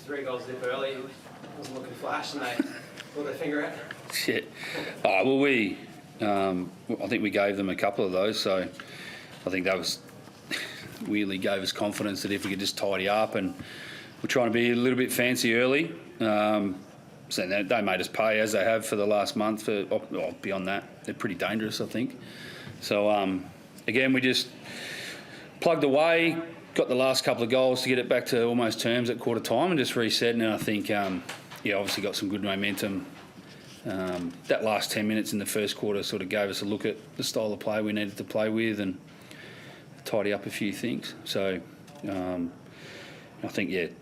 3 goals dip early. Wasn't looking flash, and they pulled their finger out. Shit. Well, I think we gave them a couple of those, so I think that was weirdly gave us confidence that if we could just tidy up, and we're trying to be a little bit fancy early. So they made us pay as they have for the last month. Beyond that, they're pretty dangerous, I think. So again, we just plugged away, got the last couple of goals to get it back to almost terms at quarter time, and just reset. And I think, obviously got some good momentum. That last 10 minutes in the first quarter sort of gave us a look at the style of play we needed to play with and tidy up a few things. So I think,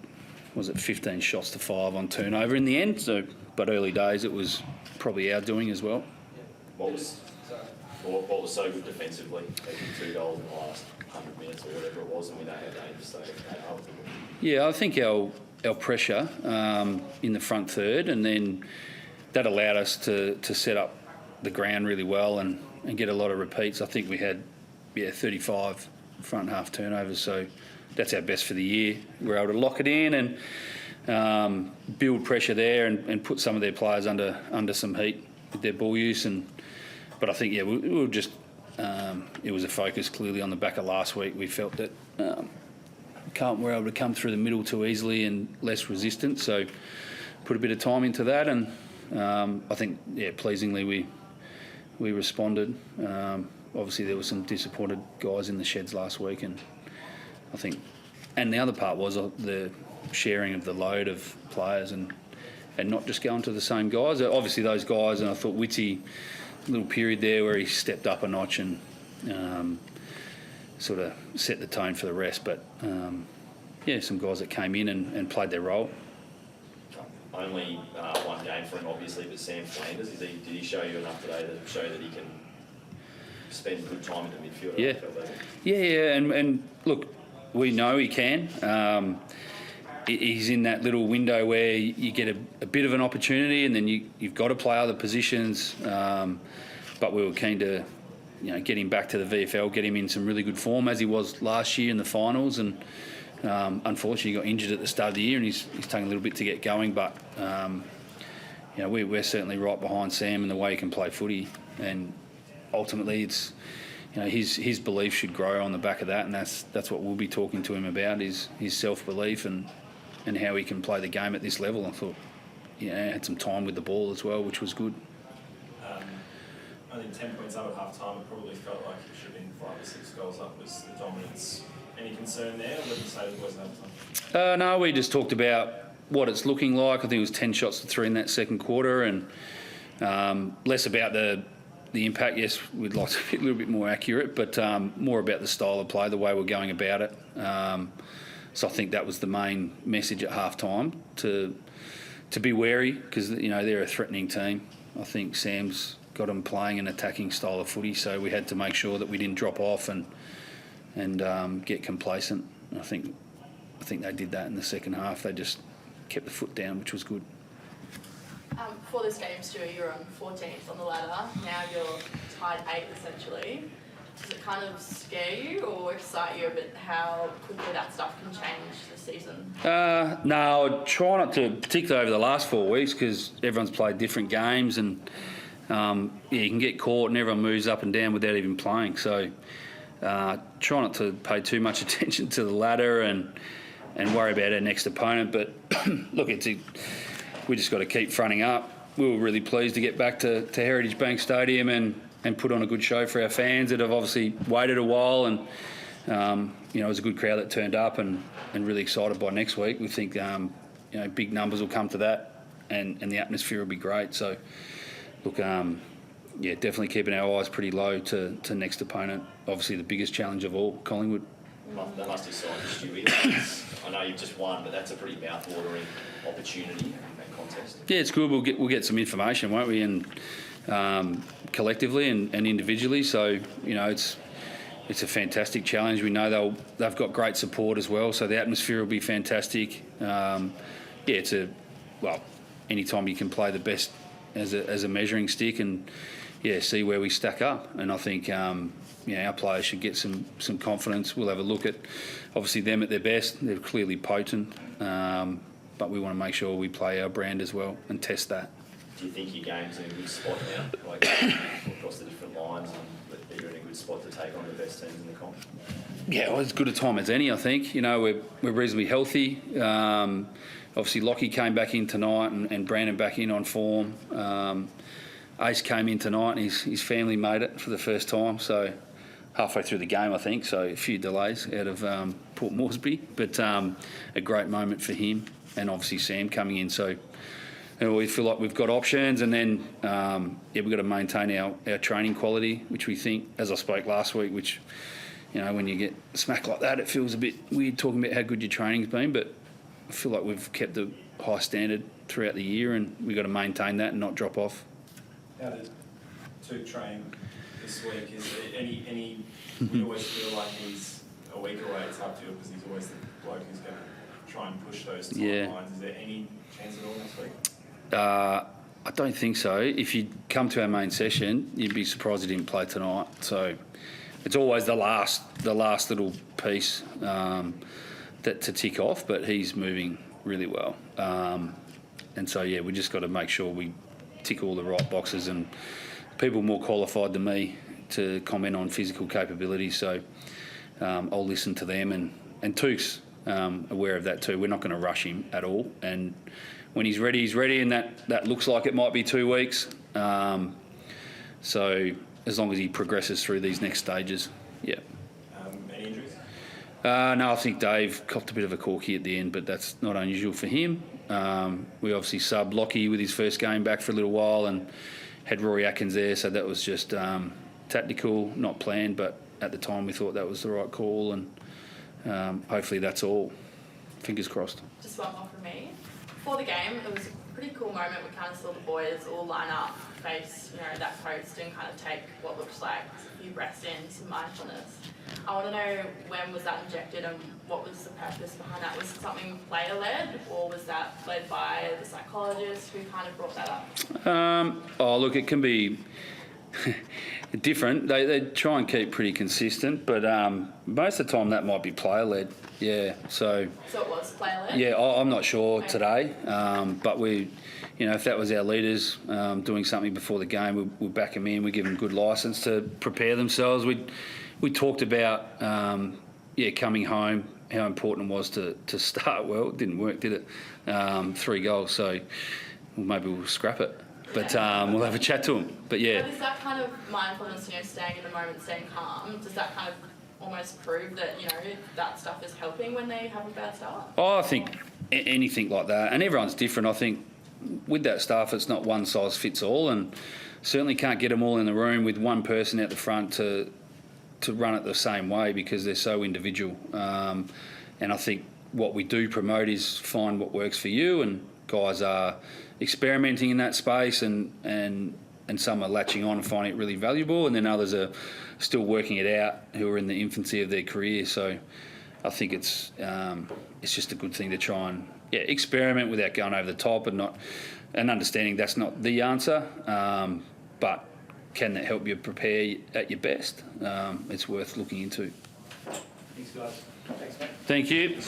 was it 15 shots to 5 on turnover in the end? So, but early days it was probably our doing as well. What was so good defensively? Taking 2 goals in the last 100 minutes or whatever it was, and we don't have dangerous. So yeah, I think our pressure in the front third, and then that allowed us to set up the ground really well and get a lot of repeats. I think we had 35 front half turnovers, so that's our best for the year. We're able to lock it in and build pressure there and put some of their players under some heat with their ball use. But I think we were just it was a focus clearly on the back of last week. We felt that we're able to come through the middle too easily and less resistant. So put a bit of time into that, and I think pleasingly we responded. Obviously there were some disappointed guys in the sheds last week, and I think, and the other part was the sharing of the load of players and not just going to the same guys. Obviously those guys, and I thought Witty, a little period there where he stepped up a notch and sort of set the tone for the rest. But some guys that came in and played their role. Only one game for him, obviously, but Sam Flanders, did he show you enough today to show that he can spend good time in the midfield? And look, we know he can. He's in that little window where you get a bit of an opportunity, and then you've got to play other positions. But we were keen to, get him back to the VFL, get him in some really good form as he was last year in the finals. And unfortunately, he got injured at the start of the year, and he's taken a little bit to get going. But we're certainly right behind Sam in the way he can play footy, and ultimately it's. His belief should grow on the back of that, and that's what we'll be talking to him about, is his self-belief and how he can play the game at this level. I thought, had some time with the ball as well, which was good. I think 10 points up at half-time, it probably felt like it should have been 5 or 6 goals up. Was the dominance any concern there, or what did you say the boys at half-time? No, we just talked about what it's looking like. I think it was 10 shots to 3 in that second quarter, and less about the impact. Yes, we'd like to be a little bit more accurate, but more about the style of play, the way we're going about it. So I think that was the main message at half-time, to be wary, because they're a threatening team. I think Sam's got them playing an attacking style of footy, so we had to make sure that we didn't drop off and get complacent. I think they did that in the second half. They just kept the foot down, which was good. For this game, Stuart, you're on 14th on the ladder. Now you're tied 8th, essentially. Does it kind of scare you or excite you a bit how quickly that stuff can change this season? No, I try not to, particularly over the last 4 weeks, because everyone's played different games, and you can get caught and everyone moves up and down without even playing. So try not to pay too much attention to the ladder and worry about our next opponent. But look, we just got to keep fronting up. We were really pleased to get back to Heritage Bank Stadium and put on a good show for our fans that have obviously waited a while. And it was a good crowd that turned up, and really excited by next week. We think big numbers will come to that, and the atmosphere will be great. So look, definitely keeping our eyes pretty low to next opponent. Obviously the biggest challenge of all, Collingwood. That must excite you, Stewie. I know you've just won, but that's a pretty mouth-watering opportunity in that contest. Yeah, it's good. We'll get some information, won't we? And collectively and individually. So it's a fantastic challenge. We know they've got great support as well. So the atmosphere will be fantastic. Anytime you can play the best as a measuring stick and see where we stack up. And I think our players should get some confidence. We'll have a look at obviously them at their best. They're clearly potent. but we want to make sure we play our brand as well and test that. Do you think your game's in a good spot now, like across the different lines, and that you're in a good spot to take on the best teams in the comp? Yeah, well, as good a time as any, I think. You know, we're reasonably healthy. Obviously, Lockie came back in tonight and Brandon back in on form. Ace came in tonight and his family made it for the first time, so halfway through the game, I think, so a few delays out of Port Moresby, but a great moment for him, and obviously Sam coming in, so we feel like we've got options, and then we've got to maintain our training quality, which we think, as I spoke last week, which, you know, when you get smacked like that, it feels a bit weird talking about how good your training's been, but I feel like we've kept a high standard throughout the year, and we've got to maintain that and not drop off. How did Toot train this week? Is there any we always feel like he's a week away at Tubfield because he's always the bloke who's going to try and push those timelines. Is there any chance at all next week? I don't think so. If you come to our main session, you'd be surprised he didn't play tonight. So it's always the last little piece that to tick off, but he's moving really well. And so, we just got to make sure we tick all the right boxes, and people more qualified than me to comment on physical capability. So I'll listen to them, and Took's aware of that too. We're not going to rush him at all. And when he's ready, and that looks like it might be 2 weeks. So as long as he progresses through these next stages, yeah. Any injuries? No, I think Dave copped a bit of a corky at the end, but that's not unusual for him. We obviously subbed Lockie with his first game back for a little while and had Rory Atkins there, so that was just tactical, not planned, but at the time we thought that was the right call, and hopefully that's all. Fingers crossed. Just one more from me. Before the game, it was a pretty cool moment. We kind of saw the boys all line up, face, that coast, and kind of take what looks like a few breaths in, some mindfulness. I want to know, when was that injected and what was the purpose behind that? Was it something player-led, or was that led by the psychologist who kind of brought that up? Look, it can be different. They try and keep pretty consistent, but most of the time that might be player-led. Yeah, so it was player-led? Yeah, I'm not sure today, but we, if that was our leaders doing something before the game, we'll back them in. We give them good licence to prepare themselves. We talked about coming home, how important it was to start well. It didn't work, did it? 3 goals, so maybe we'll scrap it. But we'll have a chat to them. But yeah. But is that kind of mindfulness, staying in the moment, staying calm, does that kind of almost prove that, that stuff is helping when they have a bad start? I think anything like that, and everyone's different. I think with that stuff, it's not one size fits all, and certainly can't get them all in the room with one person out the front to run it the same way, because they're so individual. And I think what we do promote is find what works for you, and guys are experimenting in that space, and some are latching on and finding it really valuable, and then others are still working it out who are in the infancy of their career. So I think it's just a good thing to try and experiment without going over the top, and understanding that's not the answer, but can that help you prepare at your best? It's worth looking into. Thanks, guys. Thanks, mate. Thank you.